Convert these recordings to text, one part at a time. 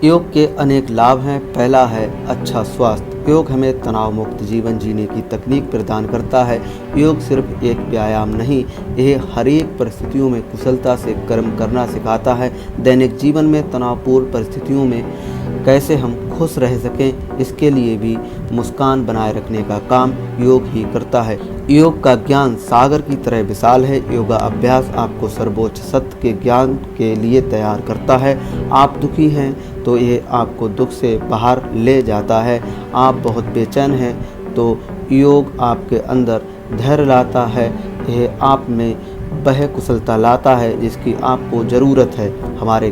योग के अनेक लाभ हैं। पहला है अच्छा स्वास्थ्य। योग हमें तनाव मुक्त जीवन जीने की तकनीक प्रदान करता है। योग सिर्फ एक व्यायाम नहीं, यह हर एक परिस्थितियों में कुशलता से कर्म करना सिखाता है। दैनिक जीवन में तनावपूर्ण परिस्थितियों में कैसे हम खुश रह सकें, इसके लिए भी मुस्कान बनाए रखने का काम योग ही करता है। योग का ज्ञान सागर की तरह विशाल है। योगा अभ्यास आपको सर्वोच्च सत्य के ज्ञान के लिए तैयार करता है। आप दुखी हैं तो ये आपको दुख से बाहर ले जाता है। आप बहुत बेचैन हैं तो योग आपके अंदर धैर्य लाता है। यह आप में वह कुशलता लाता है जिसकी आपको ज़रूरत है। हमारे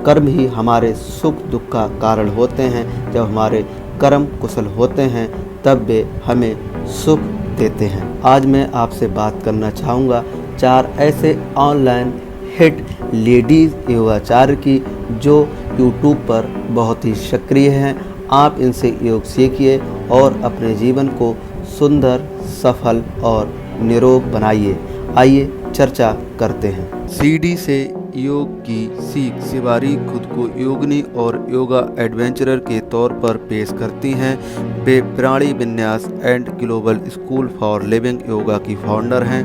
कर्म ही हमारे सुख दुख का कारण होते हैं। जब हमारे कर्म कुशल होते हैं तब वे हमें सुख देते हैं। आज मैं आपसे बात करना चाहूँगा 4 ऐसे ऑनलाइन हिट लेडीज़ योगाचार्य की जो यूट्यूब पर बहुत ही सक्रिय हैं। आप इनसे योग सीखिए और अपने जीवन को सुंदर, सफल और निरोग बनाइए। आइए चर्चा करते हैं। सीडी से योग की सीख शिवारी खुद को योगिनी और योगा एडवेंचरर के तौर पर पेश करती हैं। वे प्राणी विन्यास and global school for living yoga की फाउंडर हैं।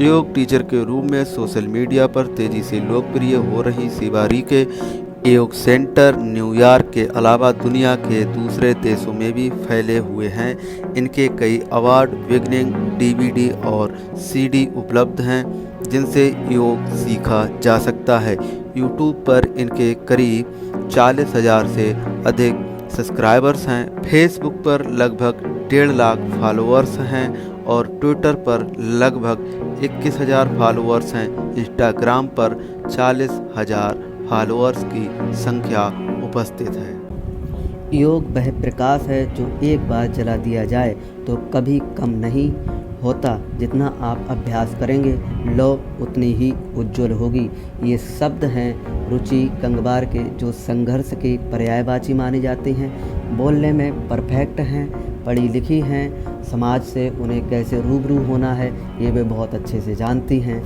योग टीचर के रूप में सोशल मीडिया पर तेजी से लोकप्रिय हो रही शिवारी के योग सेंटर न्यूयॉर्क के अलावा दुनिया के दूसरे देशों में भी फैले हुए हैं। इनके कई अवार्ड विनिंग डीवीडी और सीडी उपलब्ध हैं जिनसे योग सीखा जा सकता है। यूट्यूब पर इनके करीब 40,000 से अधिक सब्सक्राइबर्स हैं। फेसबुक पर लगभग 1.5 लाख फॉलोअर्स हैं और ट्विटर पर लगभग 21,000 फॉलोअर्स हैं। इंस्टाग्राम पर 40,000 फॉलोअर्स की संख्या उपस्थित है। योग वह प्रकाश है जो एक बार जला दिया जाए तो कभी कम नहीं होता। जितना आप अभ्यास करेंगे लौ उतनी ही उज्जवल होगी। ये शब्द हैं रुचि गंगवार के जो संघर्ष की पर्यायवाची मानी जाती हैं। बोलने में परफेक्ट हैं, पढ़ी लिखी हैं, समाज से उन्हें कैसे रूबरू होना है ये वे बहुत अच्छे से जानती हैं।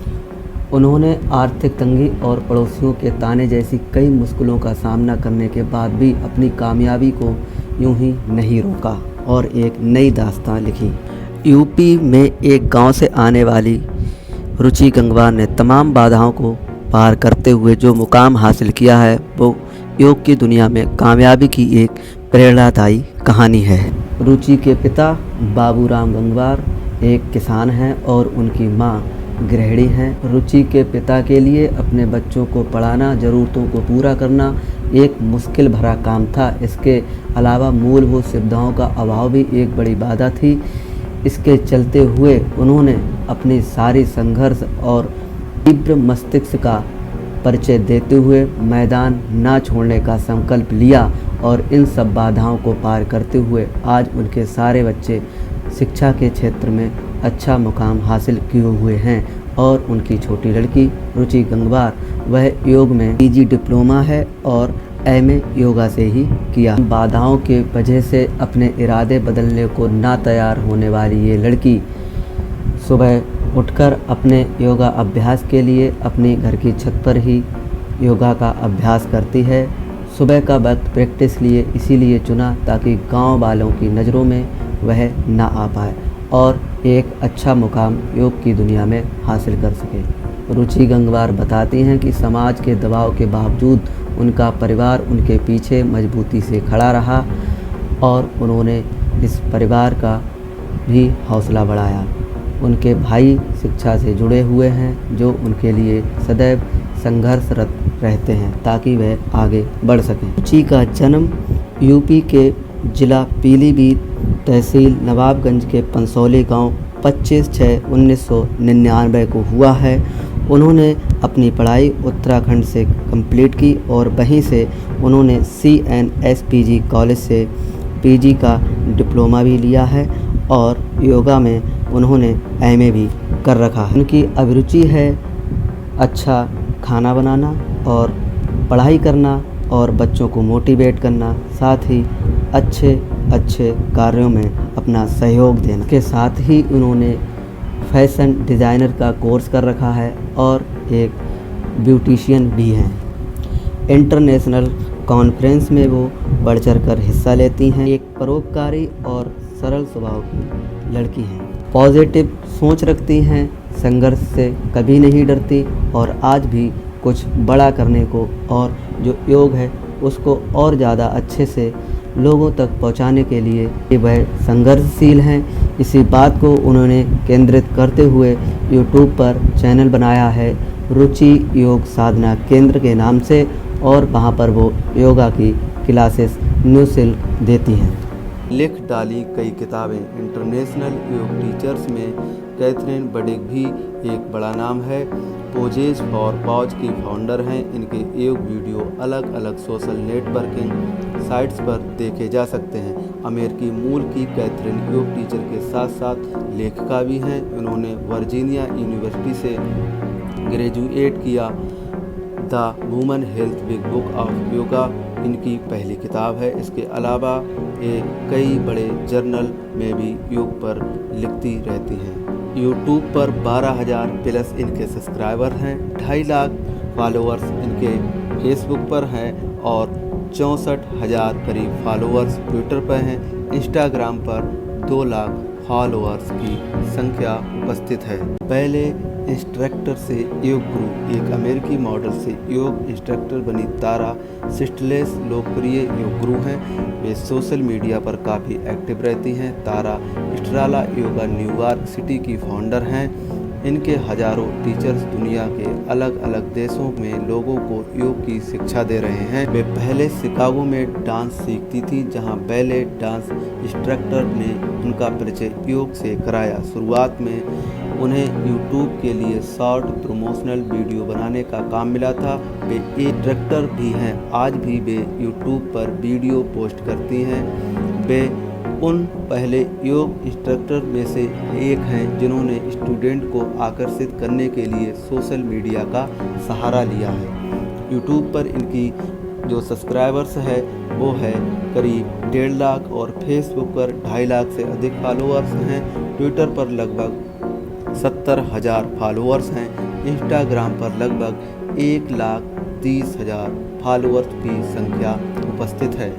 उन्होंने आर्थिक तंगी और पड़ोसियों के ताने जैसी कई मुश्किलों का सामना करने के बाद भी अपनी कामयाबी को यूं ही नहीं रोका और एक नई दास्तान लिखी। यूपी में एक गांव से आने वाली रुचि गंगवार ने तमाम बाधाओं को पार करते हुए जो मुकाम हासिल किया है वो योग की दुनिया में कामयाबी की एक प्रेरणादायी कहानी है। रुचि के पिता बाबूराम गंगवार एक किसान हैं और उनकी माँ गृहिणी हैं। रुचि के पिता के लिए अपने बच्चों को पढ़ाना, ज़रूरतों को पूरा करना एक मुश्किल भरा काम था। इसके अलावा मूलभूत सुविधाओं का अभाव भी एक बड़ी बाधा थी। इसके चलते हुए उन्होंने अपनी सारी संघर्ष और तीव्र मस्तिष्क का परिचय देते हुए मैदान ना छोड़ने का संकल्प लिया और इन सब बाधाओं को पार करते हुए आज उनके सारे बच्चे शिक्षा के क्षेत्र में अच्छा मुकाम हासिल किए हुए हैं। और उनकी छोटी लड़की रुचि गंगवार वह योग में पीजी डिप्लोमा है और एमए योगा से ही किया। बाधाओं के वजह से अपने इरादे बदलने को ना तैयार होने वाली ये लड़की सुबह उठकर अपने योगा अभ्यास के लिए अपने घर की छत पर ही योगा का अभ्यास करती है। सुबह का वक्त प्रैक्टिस लिए इसीलिए चुना ताकि गांव वालों की नज़रों में वह ना आ पाए और एक अच्छा मुकाम योग की दुनिया में हासिल कर सके। रुचि गंगवार बताती हैं कि समाज के दबाव के बावजूद उनका परिवार उनके पीछे मजबूती से खड़ा रहा और उन्होंने इस परिवार का भी हौसला बढ़ाया। उनके भाई शिक्षा से जुड़े हुए हैं जो उनके लिए सदैव संघर्षरत रहते हैं ताकि वह आगे बढ़ सकें। रुचि का जन्म यूपी के जिला पीलीभीत तहसील नवाबगंज के पंसौली गांव 25/6/1999 को हुआ है। उन्होंने अपनी पढ़ाई उत्तराखंड से कंप्लीट की और वहीं से उन्होंने CNSPG कॉलेज से पीजी का डिप्लोमा भी लिया है और योगा में उन्होंने एमए भी कर रखा है। उनकी अभिरुचि है अच्छा खाना बनाना और पढ़ाई करना और बच्चों को मोटिवेट करना, साथ ही अच्छे कार्यों में अपना सहयोग देना। के साथ ही उन्होंने फैशन डिज़ाइनर का कोर्स कर रखा है और एक ब्यूटिशियन भी हैं। इंटरनेशनल कॉन्फ्रेंस में वो बढ़ चढ़कर हिस्सा लेती हैं। एक परोपकारी और सरल स्वभाव की लड़की हैं। पॉजिटिव सोच रखती हैं, संघर्ष से कभी नहीं डरती और आज भी कुछ बड़ा करने को और जो योग है उसको और ज़्यादा अच्छे से लोगों तक पहुंचाने के लिए वह संघर्षशील हैं। इसी बात को उन्होंने केंद्रित करते हुए यूट्यूब पर चैनल बनाया है रुचि योग साधना केंद्र के नाम से, और वहां पर वो योगा की क्लासेस निःशुल्क देती हैं। लिख डाली कई किताबें। इंटरनेशनल योग टीचर्स में कैथरीन बडिग भी एक बड़ा नाम है। पोजेज फॉर पॉज की फाउंडर हैं। इनके योग वीडियो अलग अलग सोशल नेटवर्किंग साइट्स पर देखे जा सकते हैं। अमेरिकी मूल की कैथरीन योग टीचर के साथ साथ लेखिका भी हैं। उन्होंने वर्जीनिया यूनिवर्सिटी से ग्रेजुएट किया। The woman health big book of yoga इनकी पहली किताब है। इसके अलावा ये कई बड़े जर्नल में भी योग पर लिखती रहती हैं। यूट्यूब पर 12,000 प्लस इनके सब्सक्राइबर हैं। 2.5 लाख फॉलोअर्स इनके फेसबुक पर हैं और 64,000 करीब फॉलोअर्स ट्विटर पर हैं। इंस्टाग्राम पर 2 लाख फॉलोअर्स की संख्या उपस्थित है। पहले इंस्ट्रक्टर से योग गुरु। एक अमेरिकी मॉडल से योग इंस्ट्रक्टर बनी तारा सिस्टलेस लोकप्रिय योग गुरु हैं। वे सोशल मीडिया पर काफ़ी एक्टिव रहती हैं। तारा स्ट्राला योगा न्यूयॉर्क सिटी की फाउंडर हैं। इनके हजारों टीचर्स दुनिया के अलग अलग देशों में लोगों को योग की शिक्षा दे रहे हैं। वे पहले शिकागो में डांस सीखती थी, जहां बैले डांस इंस्ट्रक्टर ने उनका परिचय योग से कराया। शुरुआत में उन्हें यूट्यूब के लिए शॉर्ट प्रमोशनल वीडियो बनाने का काम मिला था। वे एक डायरेक्टर भी हैं। आज भी वे यूट्यूब पर वीडियो पोस्ट करती हैं। वे उन पहले योग इंस्ट्रक्टर में से एक हैं जिन्होंने स्टूडेंट को आकर्षित करने के लिए सोशल मीडिया का सहारा लिया है। यूट्यूब पर इनकी जो सब्सक्राइबर्स है वो है करीब 1.5 लाख और फेसबुक पर 2.5 लाख से अधिक फॉलोअर्स हैं। ट्विटर पर लगभग 70,000 फॉलोअर्स हैं। इंस्टाग्राम पर लगभग 1,30,000 फॉलोअर्स की संख्या उपस्थित है।